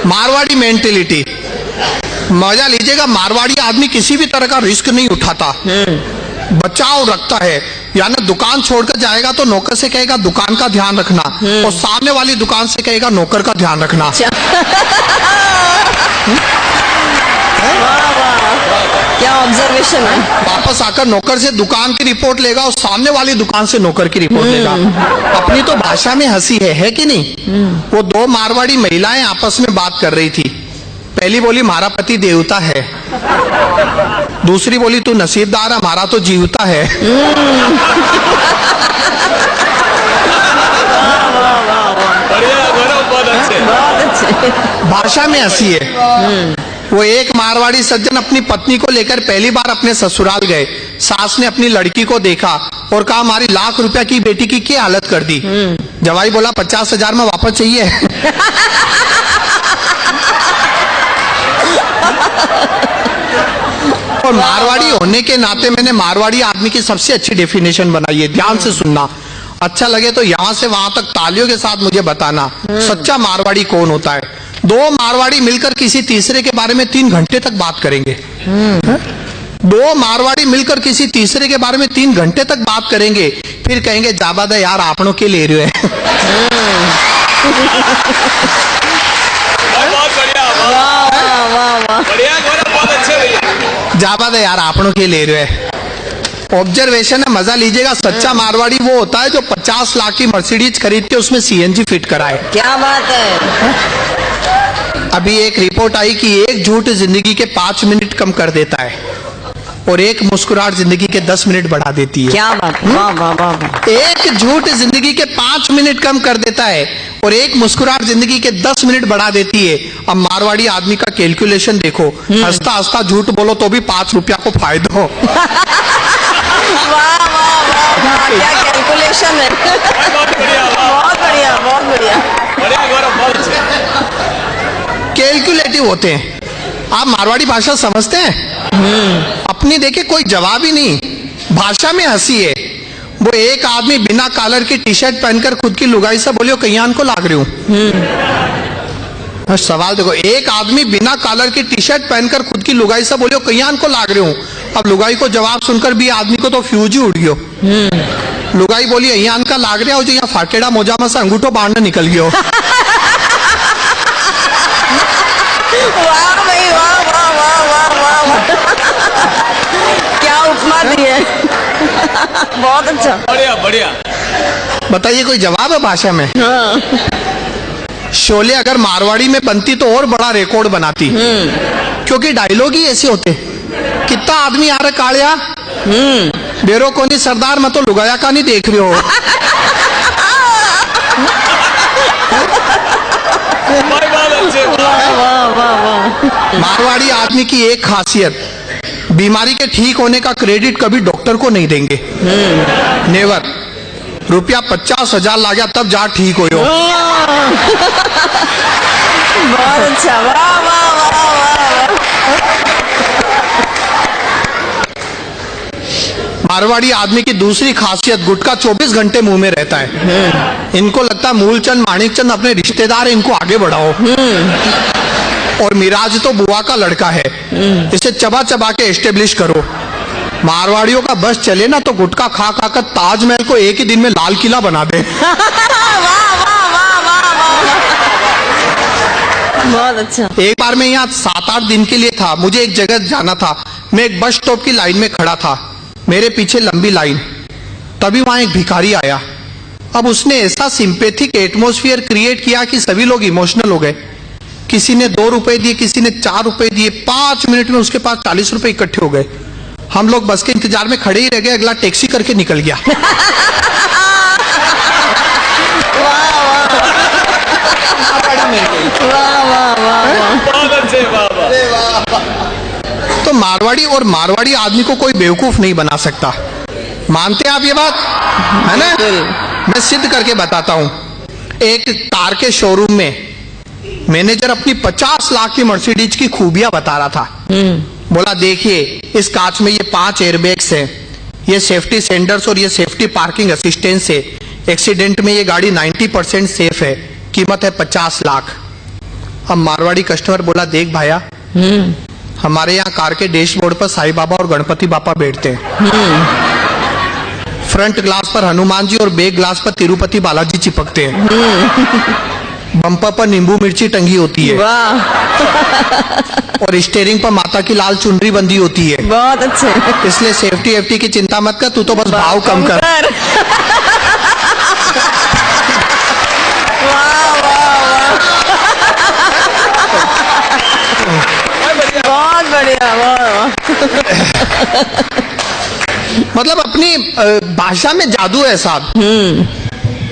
Marwari mentality, मजा लीजिएगा। मारवाड़ी आदमी किसी भी तरह का रिस्क नहीं उठाता, बचाव रखता है। यानी दुकान छोड़कर जाएगा तो नौकर से कहेगा दुकान का ध्यान रखना, और सामने वाली दुकान से कहेगा नौकर का ध्यान रखना। क्या ऑब्जर्वेशन है। वापस आकर नौकर से दुकान की रिपोर्ट लेगा और सामने वाली दुकान से नौकर की रिपोर्ट लेगा। अपनी तो भाषा में हंसी है कि नहीं। वो दो मारवाड़ी महिलाएं आपस में बात कर रही थी। पहली बोली हमारा पति देवता है, दूसरी बोली तू नसीबदार, हमारा तो जीवता है। भाषा में हंसी है। वो एक मारवाड़ी सज्जन अपनी पत्नी को लेकर पहली बार अपने ससुराल गए। सास ने अपनी लड़की को देखा और कहा हमारी लाख रुपया की बेटी की क्या हालत कर दी। जवाई बोला 50,000 में वापस चाहिए। और मारवाड़ी होने के नाते मैंने मारवाड़ी आदमी की सबसे अच्छी डेफिनेशन बनाई है, ध्यान से सुनना। अच्छा लगे तो यहां से वहां तक तालियों के साथ मुझे बताना सच्चा मारवाड़ी कौन होता है। दो मारवाड़ी मिलकर किसी तीसरे के बारे में 3 घंटे तक बात करेंगे। दो मारवाड़ी मिलकर किसी तीसरे के बारे में 3 घंटे तक बात करेंगे, फिर कहेंगे जाबादा यार आपनों के ले रहे हैं। जाबादा यार आपनों के ले रहे हैं। ऑब्जर्वेशन है, मजा लीजिएगा। सच्चा मारवाड़ी वो होता है जो 50 लाख की मर्सिडीज खरीद के उसमें सीएनजी फिट कराए। क्या बात है। अभी एक रिपोर्ट आई कि एक झूठ जिंदगी के 5 मिनट कम कर देता है और एक मुस्कुराहट जिंदगी के 10 मिनट बढ़ा देती है। क्या बात, वाह वाह वाह। एक झूठ जिंदगी के 5 मिनट कम कर देता है और एक मुस्कुराहट जिंदगी के 10 मिनट बढ़ा देती है। अब मारवाड़ी आदमी का कैलकुलेशन देखो, हंसता हंसता झूठ बोलो तो भी 5 रुपया को फायदा हो। वाह वाह वाह, क्या कैलकुलेशन है। बहुत बढ़िया, बहुत बढ़िया। कैलकुलेटिव होते हैं। आप मारवाड़ी भाषा समझते हैं? अपनी देखे कोई जवाब ही नहीं, भाषा में हंसी है। वो एक आदमी बिना कॉलर की टी शर्ट पहनकर खुद की लुगाई से बोलियो कईयान को लाग रही हूं। सवाल देखो, एक आदमी बिना कॉलर की टी शर्ट पहनकर खुद की लुगाई से बोलियो कईयान को लाग रही हूं। अब लुगाई को जवाब सुनकर भी आदमी को तो फ्यूज ही उड़ गयो। लुगाई बोली अयान का लाग रहा हो जो यहाँ फाटेड़ा मोजा में से अंगूठो बाहर निकल गयो। वाह भाई वाह वाह वाह वाह वाह, क्या उपमा दी है। बहुत अच्छा, बढ़िया बढ़िया। बताइए कोई जवाब है भाषा में? शोले अगर मारवाड़ी में बनती तो और बड़ा रिकॉर्ड बनाती, क्योंकि डायलॉग ही ऐसे होते। कितना आदमी आ रहा कालिया बेरो कोनी सरदार, मैं तो लुगाया का नहीं देख रही हो। मारवाड़ी आदमी की एक खासियत, बीमारी के ठीक होने का क्रेडिट कभी डॉक्टर को नहीं देंगे। नेवर। रुपया 50,000 ला गया तब जा ठीक हो। बहुत अच्छा, वाह वाह वाह वाह। मारवाड़ी आदमी की दूसरी खासियत, गुटखा 24 घंटे मुंह में रहता है। इनको लगता है मूलचंद माणिकचंद अपने रिश्तेदार है, इनको आगे बढ़ाओ। और मिराज तो बुआ का लड़का है, इसे चबा चबा के एस्टेब्लिश करो। मारवाड़ियों का बस चले ना तो गुटखा खा खा कर ताजमहल को एक ही दिन में लाल किला बना दे। बहुत अच्छा। एक बार मैं यहाँ 7-8 दिन के लिए था, मुझे एक जगह जाना था। मैं एक बस स्टॉप की लाइन में खड़ा था, मेरे पीछे लंबी लाइन। तभी वहां एक भिखारी आया। अब उसने ऐसा सिंपैथिक एटमॉस्फेयर क्रिएट किया कि सभी लोग इमोशनल हो गए। किसी ने 2 रुपए दिए, किसी ने 4 रुपए दिए। 5 मिनट में उसके पास 40 रुपए इकट्ठे हो गए। हम लोग बस के इंतजार में खड़े ही रह गए, अगला टैक्सी करके निकल गया। तो मारवाड़ी और मारवाड़ी आदमी को कोई बेवकूफ नहीं बना सकता। मानते हैं आप ये बात? है ना? मैं सिद्ध करके बताता हूं। एक कार के शोरूम में मैनेजर अपनी 50 लाख की मर्सिडीज की खूबियां बता रहा था। बोला देखिए, इस कांच में ये 5 एयरबैग्स हैं, ये सेफ्टी सेंडर्स और ये सेफ्टी पार्किंग असिस्टेंस है। एक्सीडेंट में ये गाड़ी 90% सेफ है। कीमत है 50 लाख। अब मारवाड़ी कस्टमर बोला, देख भाया, हमारे यहाँ कार के डैशबोर्ड पर साईं बाबा और गणपति बापा बैठते हैं। फ्रंट ग्लास पर हनुमान जी और बैक ग्लास पर तिरुपति बालाजी चिपकते हैं। बम्पर पर नींबू मिर्ची टंगी होती है वाह, और स्टीयरिंग पर माता की लाल चुनरी बंधी होती है। बहुत अच्छे। इसलिए सेफ्टी एफ्टी की चिंता मत कर, तू तो बस भाव कम कर। वाह वाह वाह, बहुत बढ़िया, वाह। मतलब अपनी भाषा में जादू है साहब।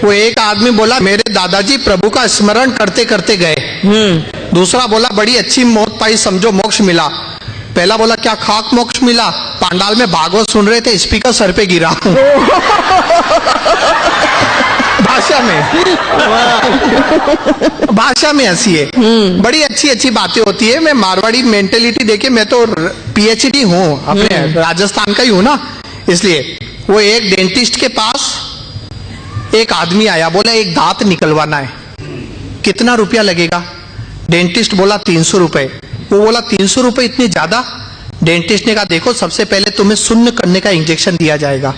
वो एक आदमी बोला, मेरे दादाजी प्रभु का स्मरण करते करते गए। दूसरा बोला, बड़ी अच्छी मौत पाई, समझो मोक्ष मिला। पहला बोला, क्या खाक मोक्ष मिला? पांडाल में भागवत सुन रहे थे, स्पीकर सर पे गिरा। भाषा में, भाषा में हंसी है। बड़ी अच्छी अच्छी बातें होती है। मैं मारवाड़ी मेंटेलिटी देखे, मैं तो पीएचडी हूँ, अपने राजस्थान का ही हूँ ना, इसलिए। वो एक डेंटिस्ट के पास एक आदमी आया, बोला एक दांत निकलवाना है, कितना रुपया लगेगा? डेंटिस्ट बोला 300 रुपए। वो बोला 300 रुपए इतने ज्यादा? डेंटिस्ट ने कहा, देखो सबसे पहले तुम्हें शून्य करने का इंजेक्शन दिया जाएगा,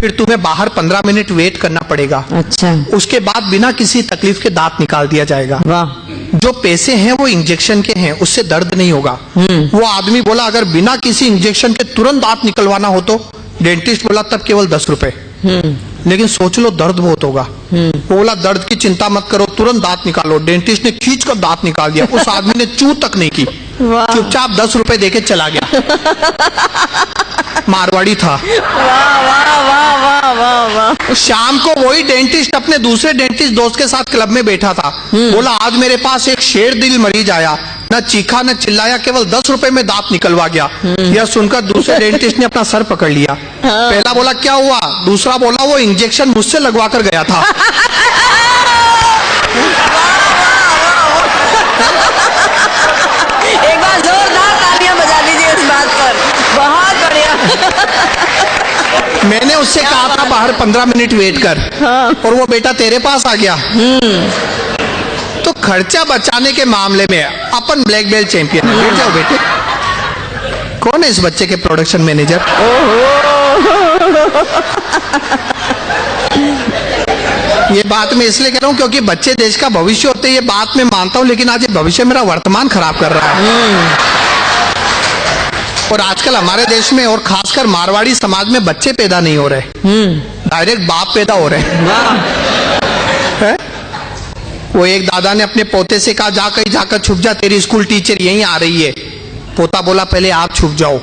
फिर तुम्हें बाहर 15 मिनट वेट करना पड़ेगा, अच्छा, उसके बाद बिना किसी तकलीफ के दांत निकाल दिया जाएगा। वाह, जो पैसे हैं वो इंजेक्शन के हैं, उससे दर्द नहीं होगा। वो आदमी बोला, अगर बिना किसी इंजेक्शन के तुरंत दांत निकलवाना हो तो? डेंटिस्ट बोला, तब केवल 10 रुपए, लेकिन सोच लो दर्द बहुत होगा। वो बोला, दर्द की चिंता मत करो, तुरंत दांत निकालो। डेंटिस्ट ने खींच कर दांत निकाल दिया। उस आदमी ने चू तक नहीं की, चुपचाप 10 रुपए देके चला गया। मारवाड़ी था। वाह वाह वाह वाह वाह वाह। शाम को वही डेंटिस्ट अपने दूसरे डेंटिस्ट दोस्त के साथ क्लब में बैठा था। बोला, आज मेरे पास एक शेर दिल मरीज आया, न चीखा न चिल्लाया, केवल 10 रुपए में दांत निकलवा गया। यह सुनकर दूसरे डेंटिस्ट ने अपना सर पकड़ लिया। पहला बोला, क्या हुआ? दूसरा बोला, वो इंजेक्शन मुझसे लगवा कर गया था। एक बार जोरदार तालियां बजा दीजिए इस बात पर, बहुत बढ़िया। मैंने उससे कहा था बाहर 15 मिनट वेट कर, और वो बेटा तेरे पास आ गया। तो खर्चा बचाने के मामले में अपन ब्लैक बेल्ट चैंपियन है। बैठ जाओ बेटे। कौन है इस बच्चे के प्रोडक्शन मैनेजर? ये बात मैं इसलिए कह रहा हूँ क्योंकि बच्चे देश का भविष्य होते हैं, ये बात मैं मानता हूँ, लेकिन आज ये भविष्य मेरा वर्तमान खराब कर रहा है। और आजकल हमारे देश में और खासकर मारवाड़ी समाज में बच्चे पैदा नहीं हो रहे, डायरेक्ट बाप पैदा हो रहे हैं। वो एक दादा ने अपने पोते से कहा, जा कहीं जाकर छुप जा, तेरी स्कूल टीचर यहीं आ रही है। पोता बोला, पहले आप छुप जाओ,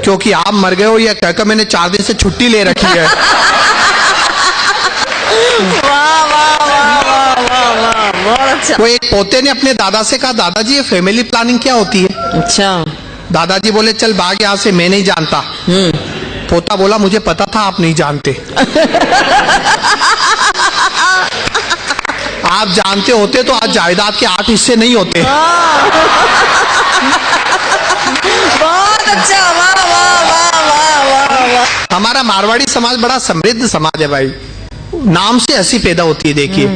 क्योंकि आप मर गए हो, यह कहकर मैंने 4 दिन से छुट्टी ले रखी है। वाह वाह वाह वाह वाह वाह, बहुत अच्छा। वो एक पोते ने अपने दादा से कहा, दादाजी ये फैमिली प्लानिंग क्या होती है? अच्छा, दादाजी बोले, चल भाग यहाँ से, मैं नहीं जानता। पोता बोला, मुझे पता था आप नहीं जानते। आप जानते होते तो आज जायदाद के 8 हिस्से नहीं होते। बहुत अच्छा, वाह वाह वाह वाह वाह वाह। हमारा मारवाड़ी समाज बड़ा समृद्ध समाज है भाई, नाम से हंसी पैदा होती है। देखिए,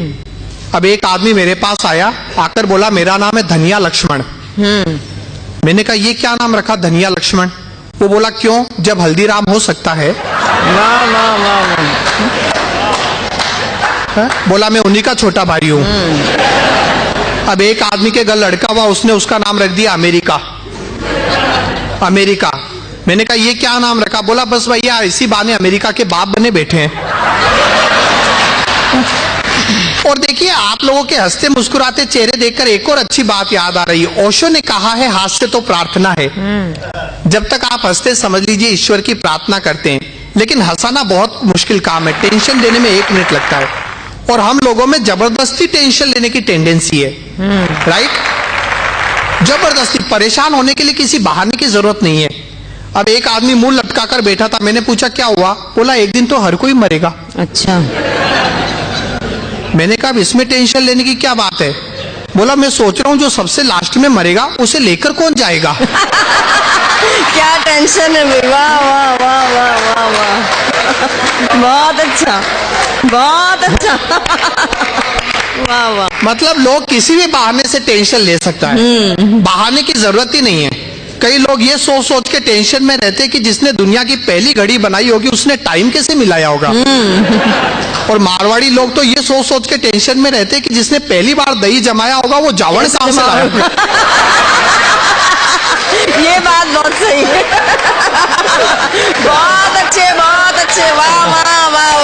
अब एक आदमी मेरे पास आया, आकर बोला, मेरा नाम है धनिया लक्ष्मण। मैंने कहा, ये क्या नाम रखा धनिया लक्ष्मण? वो बोला, क्यों, जब हल्दीराम हो सकता है। वाह वाह वाह वाह। बोला, मैं उन्हीं का छोटा भाई हूं। अब एक आदमी के घर लड़का हुआ, उसने उसका नाम रख दिया अमेरिका। अमेरिका। मैंने कहा, ये क्या नाम रखा? बोला, बस भैया इसी बहाने अमेरिका के बाप बने बैठे हैं। और देखिए, आप लोगों के हंसते मुस्कुराते चेहरे देखकर एक और अच्छी बात याद आ रही है। ओशो ने कहा है, हास्य तो प्रार्थना है। जब तक आप हंसते, समझ लीजिए ईश्वर की प्रार्थना करते हैं। लेकिन हंसाना बहुत मुश्किल काम है, टेंशन देने में 1 मिनट लगता है, और हम लोगों में जबरदस्ती टेंशन लेने की टेंडेंसी है। राइट? जबरदस्ती। परेशान होने के लिए किसी बहाने की जरूरत नहीं है। अब एक आदमी मुंह लटकाकर बैठा था, मैंने पूछा, क्या हुआ? बोला, एक दिन तो हर कोई मरेगा। अच्छा। मैंने कहा, इसमें टेंशन लेने की क्या बात है? बोला, मैं सोच रहा हूं जो सबसे लास्ट में मरेगा उसे लेकर कौन जाएगा? क्या टेंशन है भाई, वाह वाह वाह वाह वाह वाह, बहुत अच्छा, बहुत अच्छा। वाह वाह। मतलब लोग किसी भी बहाने से टेंशन ले सकता है, बहाने की जरूरत ही नहीं है। कई लोग ये सोच सोच के टेंशन में रहते हैं कि जिसने दुनिया की पहली घड़ी बनाई होगी उसने टाइम कैसे मिलाया होगा। और मारवाड़ी लोग तो ये सोच सोच के टेंशन में रहते हैं कि जिसने पहली बार दही जमाया होगा वो जावड़ कहां से लाया होगा। ये बात बहुत सही है। बहुत अच्छे वाह वाह वाह।